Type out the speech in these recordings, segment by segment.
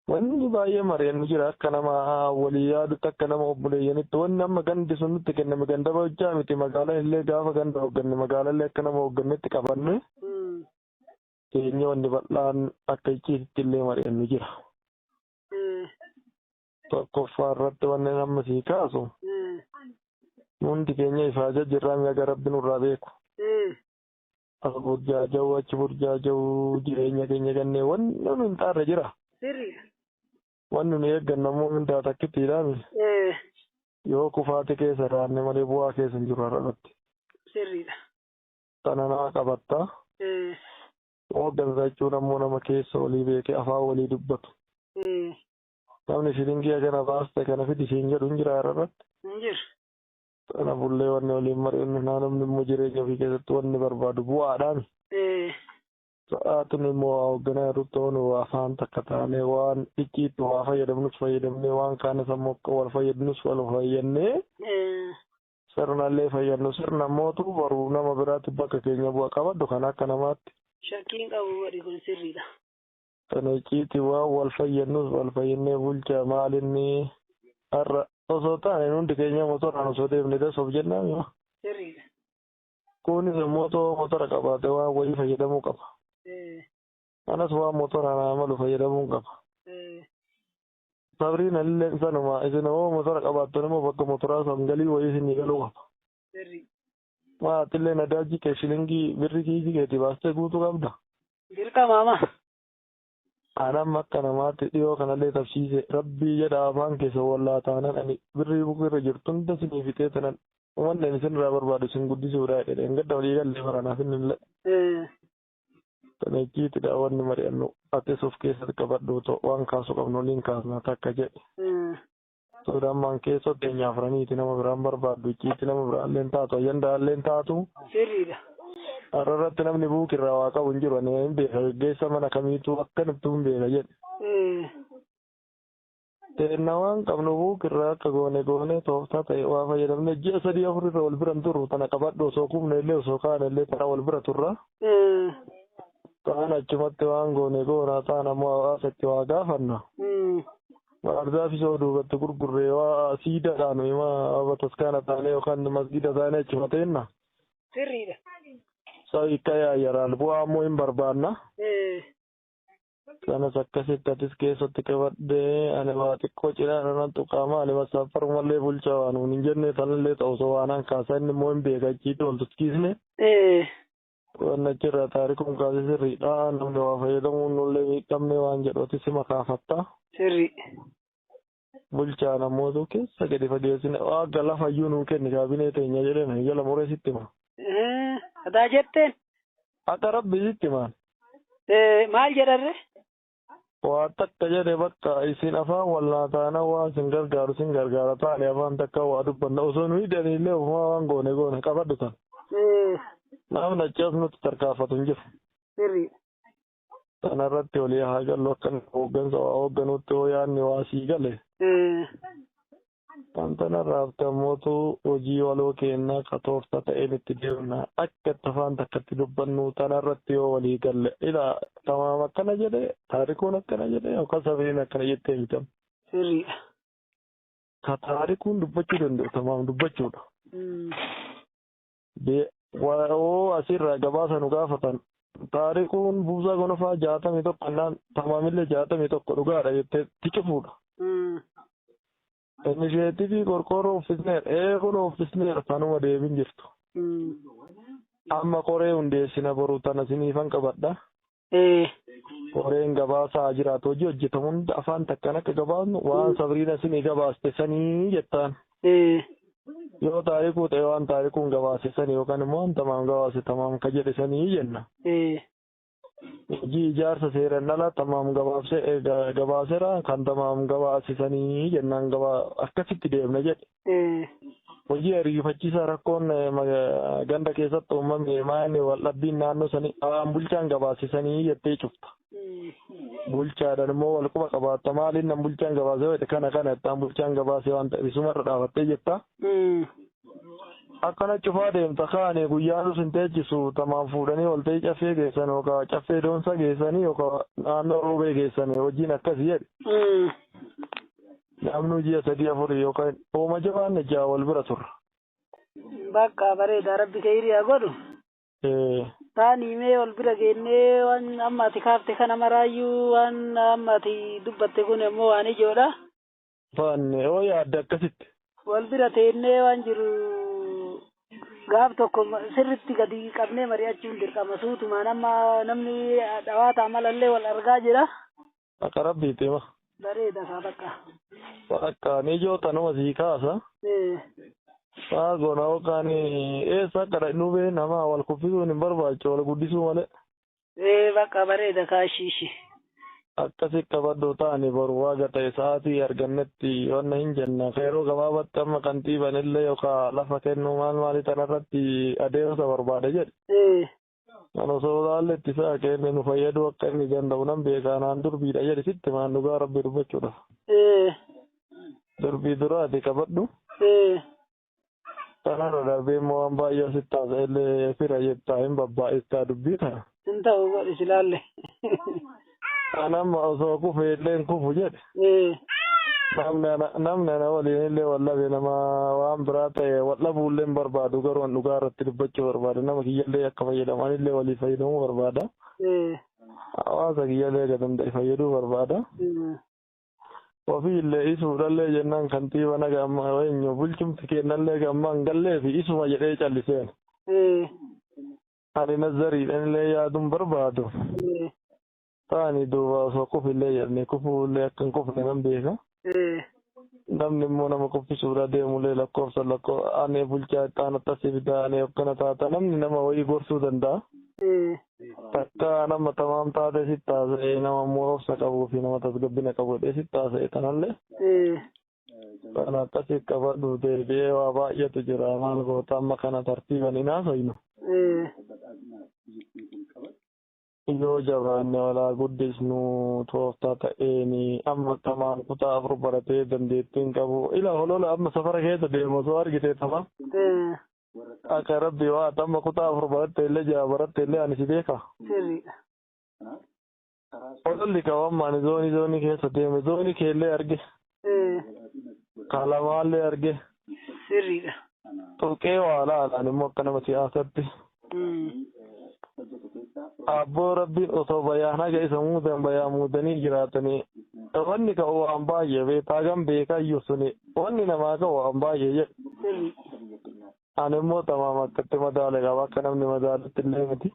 Wanni baay'ee mari'annu jira akka nama walii yaadutti akka nama obboleeyyanitti wanni amma gandi sun nutti kenname ganda hojjaa miti magaalaan illee gaafa ganda hoogganne magaalallee akka nama hooggannetti qabanne keenya wanni bal'aan akka icciititti illee mari'annu jira. Tokkoffaa irratti wanni nama sii kaasu hundi keenya ifaa jajjirraa mi'a rabbi nurraa beeku. As burjaaja'u achi burjaaja'u jireenya keenya gannee wanni nu hin xaarre jira. Wanni nu eeggannamoo hundaa takkittiidhaan yoo kufaate keessa raanne malee bu'aa keessa hin jiru har'atti. Kana nama qabatta. Hooggansa jechuun ammoo nama keessa walii beekee afaan walii dubbatu. Namni shilingii kana baaste kana fidi siin jedhu hin jira har'atti. Kana bullee wanni waliin mari'annu namni immoo jireenya ofii keessatti wanni barbaadu bu'aadhaan. Sa'aatiin immoo hoogganaa irratti ta'uun afaan takka taanee waan icciitti waa fayyadamnus fayyadamnee waan kaanis ammoo akka wal fayyadnus wal fayyannee sirnallee fayyadnu sirna mootu baruu nama biraatti bakka keenya bu'a qabaddu kan akka namaatti. Shakkiin qabu wadhi kun sirriidha. Kana icciitti waan wal fayyadnus wal fayyannee bulchaa maalinni har'a osoo taane hundi keenya motoraan osoo deemne dasoof jennaan. Sirriidha. Kunis motora qabaate waan wayii fayyadamuu qaba. Anas waan motoraan amalu fayyadamuu qaba. Sabriin illee sanuma isin hoo motora qabaattu nama bakka motoraa san galii wayii isin galuu qaba. Maatillee nadaajii kee shilingii birri kiisii keetii baastee guutuu qabda. Dirqama. Anam akka namaatti dhiyoo kanallee tabsiise rabbii jedha afaan keessa wallaa taanan ani birrii bukirra jirtu hunda isinii fixee tanan uummanni isin irraa barbaadu isin guddisuudha jedheen gadda walii gallee baranaaf inni illee. Kana icciitidha wanni mari'annu atis of keessatti qabadhu waan kaasu qabnu waliin kaasna takka jedhe. Sodammaan keessoo keenyaaf raniiti nama biraan barbaaddu icciitti nama biraalleen taatu ayyandaalleen taatu. Sirriidha. Har'arratti namni buukirraa waa qabu hin jiru ani hin beeka geggeessa mana kamiituu akkanatti hin beeka jedhe. Teenna waan qabnu buukirraa akka goone tooftaa ta'e waa fayyadamne ji'a 3-4 irra wal biran turru tana qabadhu osoo kumne illee osoo kaane illee tana wal bira turra. Kaan achumatti waan goonaa ta'an ammoo hawaasatti waa gaafanna. Baardaa fi soo duubatti gurgurree waa siidaadhaan himaa bataskaana taanee yookaan masgida taanee achuma teenna. Sirriidha. Saayika yaayaraan bu'aa ammoo hin barbaanna. Kanas akkasitti atis keessatti qabadhee ani waa xiqqoo cinaan tuqaamaa ani masaafarumallee bulchaa waan hin jenne tanallee ta'u osoo waanaan kaasaa inni immoo hin beeka achiitti wal tutkiisne. Waan achirraa taarikuun kaasee sirriidha namni waa fayyadamuun nullee miidhamne waan jedhuutis sima kaafatta. Sirrii. Bulchaan ammoo keessa gadi fageessine waaqa lafayyuu nuu kenni kaabinee teenya jedhame jala muree sitti maa. Adaa jetteen? Akka rabbi sitti maan. Maal jedharre? Waa takka jedhe bakka isin afaan wallaa taana waan sin gargaaru sin gargaara taane afaan takka waa dubbanna osoo nuyi daniillee ofumaa waan goone qabadhu tan. Namni achi nutti tarkaanfatu hin jiru. Sirrii. Kanarratti olii haa gallu akka hooggansa waa hoogganuutti hoo yaadni waa sii gale. Kantanarraa haftammootu hojii waloo kennaa katoofta ta'een itti deemna akka itti afaan takkatti dubbannu tanarratti yoo walii galle ilaa tamaam akkana jedhe taarikuun akkana jedhe yookaan sabiin akkana jettee hiitamu. Sirriidha. Ka taarikuun dubbachuu danda'u tamaam dubbachuudha. Oo asirraa gabaasa nu gaafatan taarikuun buusaa gonofaa 61 tamaamillee 61 dhugaadha jettee ticufuudha. Innisheetii qorqoorroo uffisneera kun uffisneera kanuma deebiin jirtu. Amma qoree hundeessina boruu tana siniifan qabadha. Qoreen gabaasaa jiraatu hojii hojjetamu hunda afaan takkan akka gabaasnu waan sabriina sinii gabaaste sanii jettaan. Yoo taarikuu ta'e waan taarikuun gabaase sanii yookaan immoo waan tamaam gabaase tamaam ka jedhe sanii jenna. Hojii ijaarsa seeran ala tamaam gabaaseera kan tamaam gabaasisanii jennaan akkasitti deemna jedhe. Hojii ariifachiisaa rakkoon ganda keessatti uumame maanni wal dhabbiin naannoo sanii waan bulchaan gabaasisanii jettee cufta. Bulchaadhaan immoo wal quba qabaatta maaliin nan bulchaan gabaasee kana ittaan bulchaan gabaasee waan ta'eef isumarra dhaabattee jetta. akkana cufaa deemta kaane guyyaan sun teechisu tamaan fuudhanii walta'ii caffee geessan yookaan caffee doonsa geessanii yookaan naannoo roobee geessanii hojiin akkasii jedhe. Namni ji'a 3-4 yookaan ooma jabaan ijaa wal bira turra. Bakka bareeda rabbi kayiriyaa godhu. Taani mee wal bira geennee waan amma ati kaafte kana maraayyuu waan amma ati dubbatte kun immoo waan ijoodha. Faanne oo yaadda akkasitti. Wal bira teennee waan jiru gaaf tokko sirritti gadi qabnee mari'achuun dirqama suutumaan amma namni dhawaata malallee wal argaa jira. Akka rabbiitti hima. Bareeda kaa bakka. Bakka ni ijoota nama sii kaasa. Gona yookaan eessa akka dhufee nama wal kuffisuun hin barbaachisu wal guddisuu malee. Bakka bareeda kaashiishi. Akkasi qabadoo ta'anii boru waaqa ta'e sa'aatii argannetti wanna hin jenna yeroo gabaabatti amma kantiibaan illee yookaan lafa kennuu maal tanarratti adeemsa barbaade jedhe. Kan osoo ilaalletti isaa kenne nu fayyaduu akka inni danda'u nan beekaa naan durbiidha jedhe sitti maan dhugaa rabbi dubbachuudha. Durbii duraati qabadhu. Kanarra darbee immoo waan baay'ee sitti haasa'ellee fira jettaa hin babbaa'istaa dubbii kana. Hin ta'u godhis ilaalle. Anamma osoo kufee illee hin kufu jedhe. Namni ana waliin illee wallabe nama waan biraa ta'e wallabuullee hin barbaadu garuu an dhugaa irratti dubbachuu barbaada nama kiyyallee akka fayyadaman illee walii fayyadamuu barbaada. Hawaasa kiyyallee gadanda'e fayyaduu barbaada. Ofii illee isuudhallee jennaan kantiiba naga amma eenyu bulchumti kennallee gamma hin gallee fi isuma jedhee calliseen. Ani nazariidhaan illee yaaduun barbaadu. Taani duuba osoo kufillee jedhanii kufuullee akka hin kufne nan beeka. Namni immoo nama kuffisuudha deemullee anee bulchaa ittaan akkasii fidaa anee akkana taata namni nama wayii gorsuu danda'a. Takka nama tamaam taatee sitti haasa'ee nama immoo obsa qabuu fi nama tasgabbina qabudha sitti haasa'e kanallee. Kan akkasii qabadhu deebi'ee waa baay'eetu jira maal goota amma kana tartiiban hin haasa'inu. Yoo jabaanne walaa guddisnu tooftaa ta'eeni amma tamaan kutaa 4 baratee dandeettiin qabu ila holola amma safara keessa deemu osoo argite tama. Akka rabbi waa amma kutaa 4 baratte illee jaa baratte illee ani si beeka. Hololli qabamma ani zoonii keessa deeme zoonii keellee arge. Kalamaallee arge. Sirriidha. Tuqee waa laalaan immoo akka nama siyaasatti. Abboo rabbiin osoo bayaana isa muudan bayaa muudanii jiraatanii wanni ka'u waan baay'ee beekaa gan beekaa iyyuu suni wanni namaa ka'u waan baay'ee jedhu. Ani immoo tamaam akkatti madaale qaba akka namni madaaletti illee miti.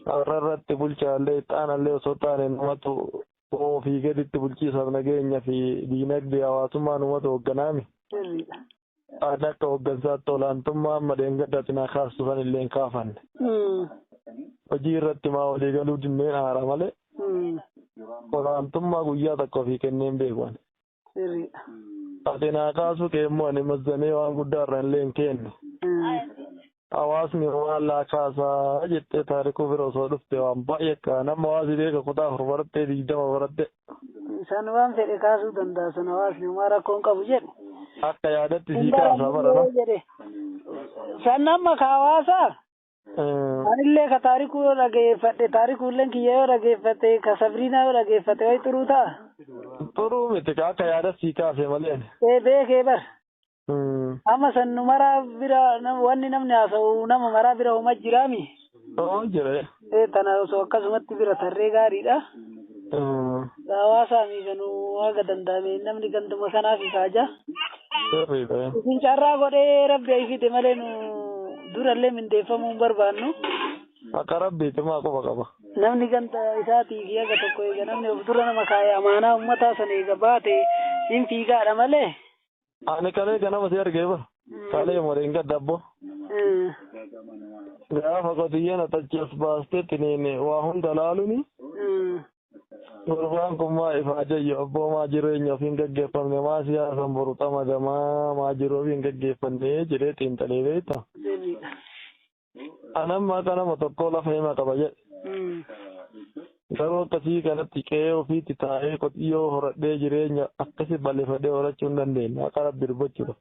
Warra irratti bulchaallee ixaanallee osoo taane namatu ofii gaditti bulchiisaaf nageenya fi diinagdee hawaasummaa numatu hoogganaami. Aadaa akka hooggansaatti olaantummaa amma deengaddaatti naa kaastu san illee hin kaafanne. Hojii irratti maa walii galuu dinneen haara malee. Olaantummaa guyyaa tokko ofii kenneen beekuun. Ati naa kaasuu kee immoo ani mazzanee waan guddaa irra illee hin kenne. Hawaasni waan laa kaasaa jettee taarikuu bira osoo dhufte waan baay'ee akka nama hawaasi beeka kutaa 4 barattee 20 baratte. Isaan waan fedhe kaasuu danda'a sana hawaasni homaa rakkoon qabu jedhe. Akka yaadatti sii kaasaa barana. San amma ka hawaasaa. Anillee ka taarikuu yoo dhageeffadhe taarikuulleen kiyya yoo dhageeffate ka sabriinaa yoo dhageeffate wayi xuruu ta'a. Xuruu miti ka akka yaada sii kaase malee. Beekee bar. Amma san nu maraa bira wanni namni haasa'u nama maraa bira homaa jiraami. Jira. Tana osoo akkasumatti bira tarree gaariidha. Hawaasaa miiganuu waaqa danda'ame namni ganduma kanaaf isaaja. Isin carraa godhee rabbi ifite malee nu durallee mindeeffamuu hin barbaannu. Akka rabbiitti maa qofa qaba. Namni ganda isaatii fi aga tokko eega namni of dura nama kaa'e amaanaa uummataa sana eega baate hin fiigaadha malee. Ani kalee ganama si argee bara. Kalee moreen gaddabbo. Gaafa qotiyyeen atachi as baastetti niin waa hunda laaluni. Gurbaan kun maa ifaa jayyo abboo maa jireenya ofiin gaggeeffamne maa siyaasan boru xamadamaa maa jiru ofiin gaggeeffanne jedhee xiinxalee beekta. Anamma akka nama tokko lafa hima qaba jedhe. Garuu akkasii kanatti qe'ee ofiitti taa'ee qotiyyoo horadhee jireenya akkasii balleeffadhee horachuu hin dandeenye akka rabbi dubbachuudha.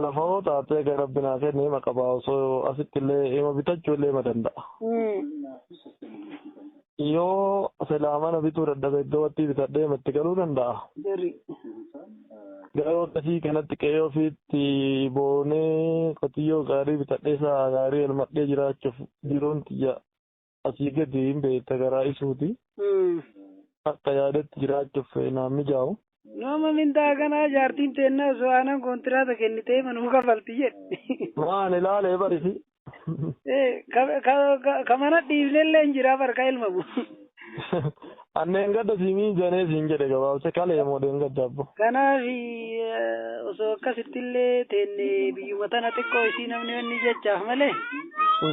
Lafoo taatee gara rabbinaa kennee maqabaa osoo asitti illee ima bitachuu illee ma danda'a. Yoo silaamana bituu dadhabe iddoo watti bitadhee matti galuu danda'a. Garuu akkasii kanatti qe'ee ofiitti boonee qotiyyoo gaarii bitadhee sa'a gaarii elmadhee jiraachuuf jiruun xiyya asii gadi hin beekta garaa isuuti. Akka yaadetti jiraachuuf naan mijaa'u. Nama mindaa kanaa jaartiin teennaa osoo aanan kontiraata kennitee manuu kafalti jedhe. Waan ilaalee barisi. Kamana dhiifnellee hin jiraa barka ilmamu. Anneen gadda siimii janee siin jedhe gabaabse kalee moodeen gadda abbo. Kanaaf osoo akkasittillee teenne biyyuma tana xiqqoo isii namni wanni jechaaf malee.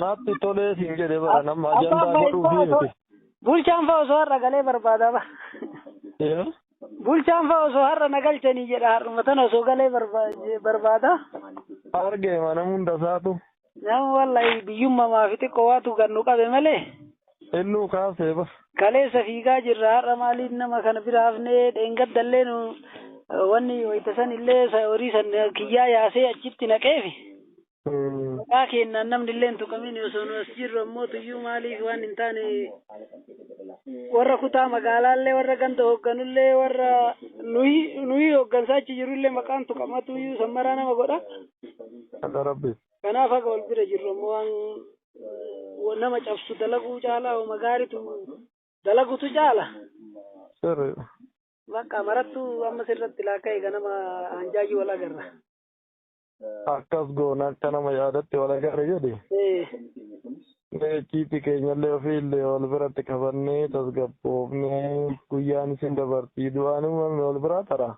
Naatti tolee siin jedhe bara nama ajandaa godhuufi miti. Bulchaan fa'a osoo har'a galee barbaada ba. Bulchaan fa'a osoo har'a na galchanii jedha har'uma tana osoo galee barbaada. Argee mana hunda isaatu. Nama wallahi biyyummaa fi xiqqoo waatu gannu qabe malee. Innuu kaasee ba. Kaleessa fiigaa jirra har'a maaliif nama kana bira hafnee dheengaddallee nu wanni wayitasan illee horii san kiyyaa yaasee achitti naqeefi. Maqaa kennaan namni illee hin tuqamin osoo nu as jirru ammoo tuyyuu maaliif waan hin taane warra kutaa magaalaallee warra ganda hoogganullee warra nuyi hooggansaa achi jirullee maqaan tuqamatuyyuu sammaraa nama godha. Kanaaf akka wal bira jirru ammoo waan nama cabsu dalaguu caalaa oo magaaritu dalagutu caala. Bakka marattu amma sirratti laaka'e ganama hanjaajii wal agarra. Akkas goona akka nama yaadatti wal agarra jedhe. Kiitii keenyallee ofiillee wal biratti qabannee tasgabboofnee guyyaan isin dabartii du'aanuma wal biraa tara.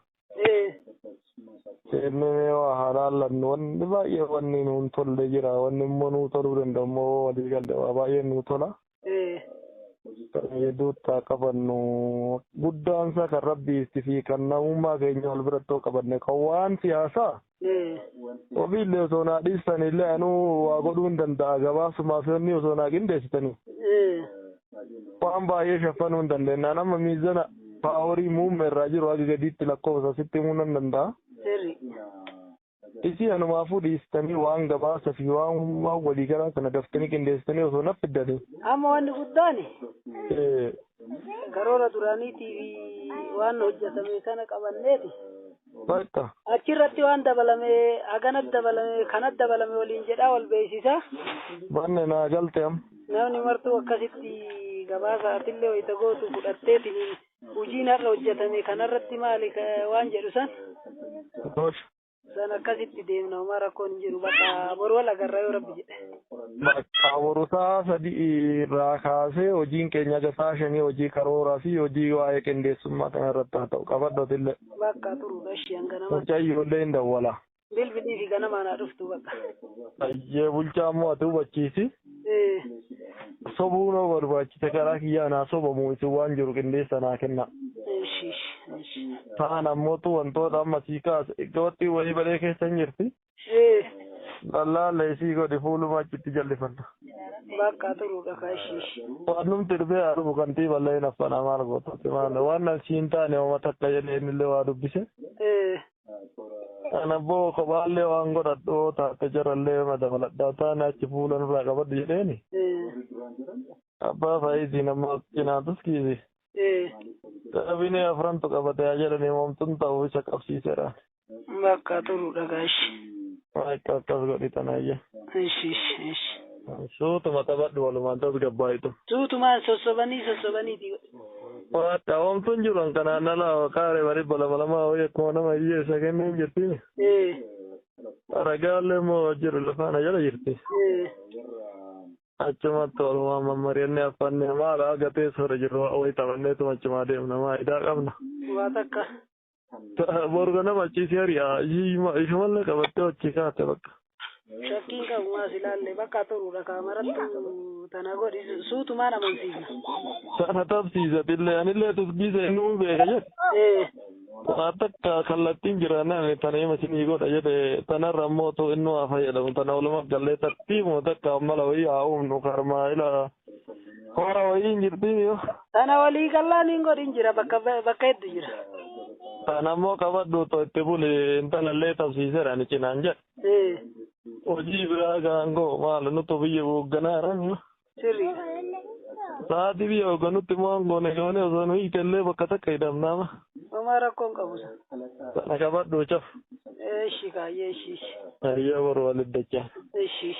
Seennee waa halaallannu wanni baay'ee wanni nuun tolle jira wanni immoo nuu toluu danda'u immoo walii galte waa baay'ee nuu tola. Hedduutti qabannu guddaansa kan rabbiisti fi kan namummaa keenya wal biratti qabanne kan waan siyaasaa. Ofiillee osoo naa dhiisanillee anuu waa godhuu hin danda'a gabaasumaaf inni osoo naa qindeessitanii. Waan baay'ee shaffanuu hin dandeenya nama miizana paaworii muummee irraa jiru haga gadiitti lakkoofsa sitti himuu nan danda'a. Isii anumaafuu dhiistanii waan gabaasa fi waan waliigalaa kana daftanii qindeessitanii osoo na fiddanii. Amma wanni guddaan karoora duraaniitii fi waan hojjetame kana qabanneeti. Bakka. Achirratti waan dabalame haganat dabalame kanat dabalame waliin jedhaa wal beeksisa. Banne naa galte am. Namni martuu akkasitti gabaasa atillee wayita gootu fudhatteetiin hojiin har'a hojjetame kanarratti maali waan jedhu san. San akkasitti deemna homaa rakkoon hin jiru bakka boru wal agarra yoo rabbi jedhe. Bakka borusaa sadii irraa kaasee hojiin keenya gasaa shanii hojii karooraa fi hojii waa'ee qindeessummaa kanarratti haa ta'u qabadhootillee. Bakka turuudha isheen ganama. Mucayyoollee hin dawwala. Bilbilii fi ganamaan haa dhuftu bakka. Ayyee bulchaa immoo ati hubachiisi. Sobuu noo barbaachise karaa kiyyaan haa sobamu isin waan jiru qindeessa naa kenna. Ta'an ammootu wantoota amma sii kaase iddootti walii balee keessa hin jirti. Lallaallee isii godhi fuuluma achitti jallifanna. Bakka turuudha kaashiishi. Waan numti dhufee haa dhufu kantiiballee naffana maal gootatti maal waan asiin taane hooma takka jedhee innillee waa dubbise. Ana boo kophaallee waan godhadhoo taate jarallee madabaladhaa taane achi fuula nurraa qabadhu jedheeni. Abbaa faayisii nama cinaatus kiisi. Qabinee afrantu qabatee jedhanii moomtuun ta'uu isa qabsiisedha. Bakka turuudha gaashi. Akka akkas godhi tanaayya. Ishi. Suutuma taphadhu walumaan tas gabbaayitu. Suutumaan sossobaniiti. Waata oomtuun jiran kanaan ala kaaree bari balabalamaa ho'i akkuma nama hiyyeessa kenneen jirti. Ragaallee moo jiru lafaana jala jirti. Achumatti walumaan mammari'annee affannee maala agatee soora jirru ho'i taphanneetuma achumaa deemna maayidaa qabna. Waa takka. Borga nama achiisi hari'a ishumallee qabattee hojii kaate bakka. Shakkiin qabu maas ilaalle bakka turuudha kaamaratti tana godhi suutumaan amansiisna. Sana tabsiisatillee anillee tusgiisa innuu beeka jedhe. Waa takka kallattiin jiraannaan tana hima sinii godha jedhe tanarra ammoo innuu haa fayyadamu tana walumaaf jallee tartiibuma takka ammala wayii haa uumnu karmaa ila hora wayii hin jirtiin yoo. Tana walii gallaan hin godhin jira bakka hedduu jira. Tanammoo qabadhu itti bule intalallee tabsiiseera ni cinaan jedhe. Hojii biraa gaangoo maal nuti biyya hoogganaaran. Sirri. Sa'aatii biyya hoogganutti immoo aangoon eegalee osoo nu hiikallee bakka takka hidhamnaama. Homaa rakkoon qabusa. Sana qabadhu caf. Eeshi kaayyee eeshi. Ayyaa boru walitti dachaa. Eeshi.